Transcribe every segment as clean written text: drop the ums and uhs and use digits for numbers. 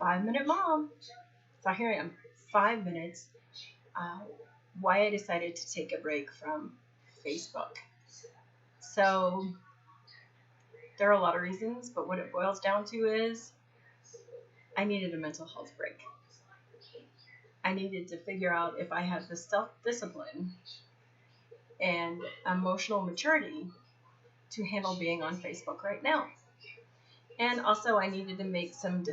5-minute mom. So here I am, 5 minutes. Why I decided to take a break from Facebook. So there are a lot of reasons, but what it boils down to is I needed a mental health break. I needed to figure out if I had the self-discipline and emotional maturity to handle being on Facebook right now. And also I needed to make some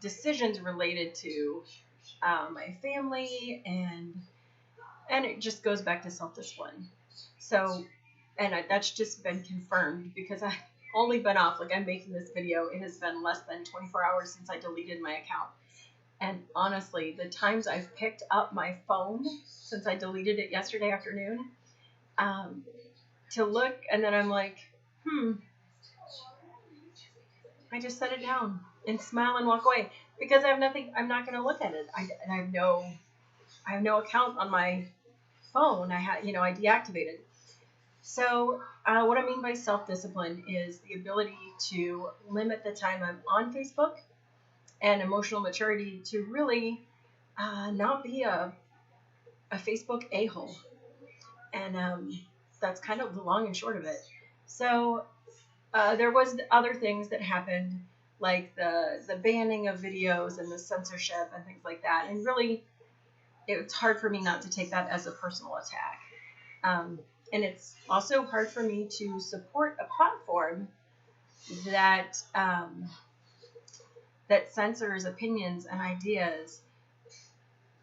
decisions related to my family, and it just goes back to self-discipline. So, and that's just been confirmed because I've only been off, like I'm making this video, it has been less than 24 hours since I deleted my account. And honestly, the times I've picked up my phone since I deleted it yesterday afternoon, to look, and then I'm like, I just set it down and smile and walk away because I have nothing. I'm not going to look at it. I have no account on my phone. I deactivated. So what I mean by self-discipline is the ability to limit the time I'm on Facebook, and emotional maturity to really not be a Facebook a-hole. And that's kind of the long and short of it. So there was other things that happened, like the banning of videos and the censorship and things like that. And really, it's hard for me not to take that as a personal attack. And it's also hard for me to support a platform that that censors opinions and ideas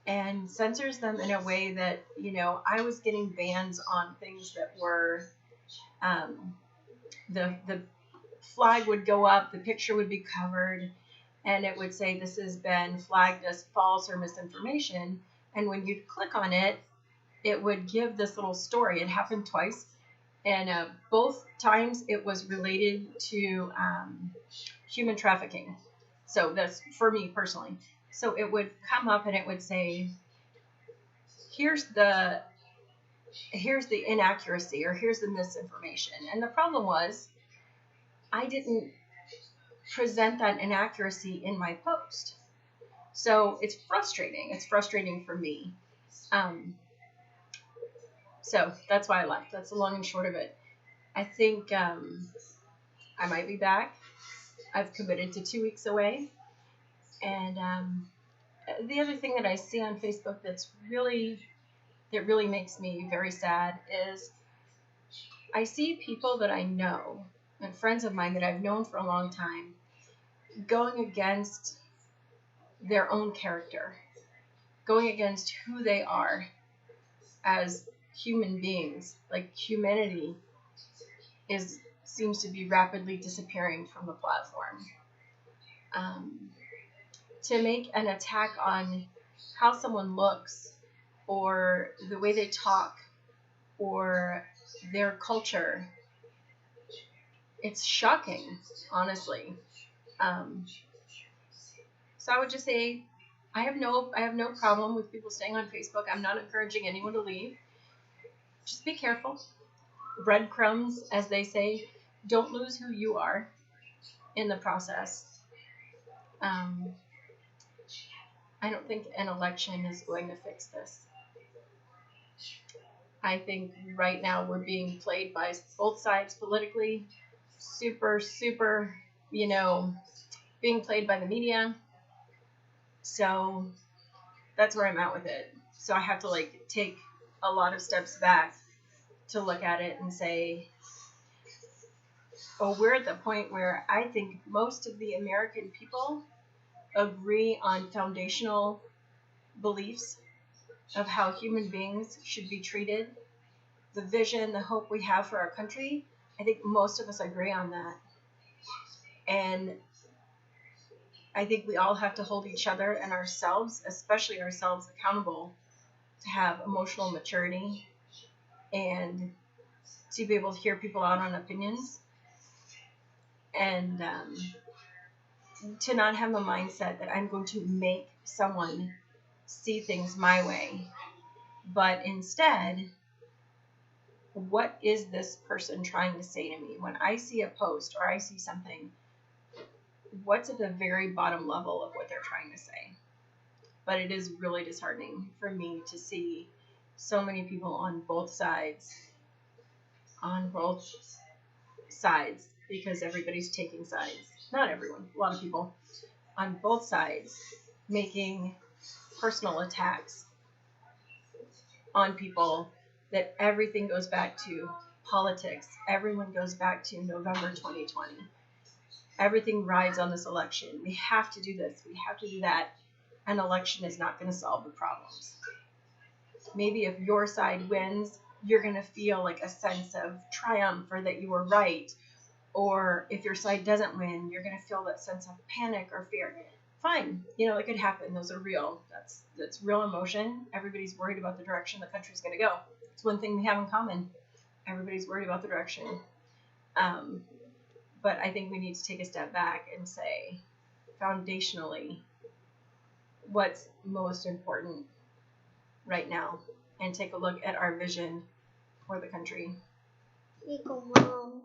and censors them in a way that, I was getting bans on things that were, the flag would go up, the picture would be covered, and it would say this has been flagged as false or misinformation. And when you'd click on it, it would give this little story. It happened twice, and both times it was related to human trafficking. So that's for me personally. So it would come up and it would say, here's the inaccuracy, or here's the misinformation. And the problem was I didn't present that inaccuracy in my post. So it's frustrating. It's frustrating for me. So that's why I left. That's the long and short of it. I think I might be back. I've committed to 2 weeks away. And the other thing that I see on Facebook that really makes me very sad is I see people that I know and friends of mine that I've known for a long time going against their own character, going against who they are as human beings. Like humanity seems to be rapidly disappearing from the platform. To make an attack on how someone looks, or the way they talk, or their culture, it's shocking, honestly. So I would just say I have no problem with people staying on Facebook. I'm not encouraging anyone to leave. Just be careful. Breadcrumbs, as they say. Don't lose who you are in the process. I don't think an election is going to fix this. I think right now we're being played by both sides politically, super, being played by the media. So that's where I'm at with it. So I have to take a lot of steps back to look at it and say, oh, we're at the point where I think most of the American people agree on foundational beliefs of how human beings should be treated, the vision, the hope we have for our country. I think most of us agree on that. And I think we all have to hold each other and ourselves, especially ourselves, accountable to have emotional maturity and to be able to hear people out on opinions, and to not have the mindset that I'm going to make someone see things my way, but instead, what is this person trying to say to me? When I see a post or I see something, what's at the very bottom level of what they're trying to say. But it is really disheartening for me to see so many people on both sides, because everybody's taking sides. Not everyone, a lot of people on both sides making personal attacks on people, that everything goes back to politics. Everyone goes back to November 2020. Everything rides on this election. We have to do this. We have to do that. An election is not going to solve the problems. Maybe if your side wins, you're going to feel like a sense of triumph or that you were right. Or if your side doesn't win, you're going to feel that sense of panic or fear. Fine. It could happen. Those are real. That's real emotion. Everybody's worried about the direction the country's going to go. It's one thing we have in common. Everybody's worried about the direction. But I think we need to take a step back and say, foundationally, what's most important right now, and take a look at our vision for the country. Mom.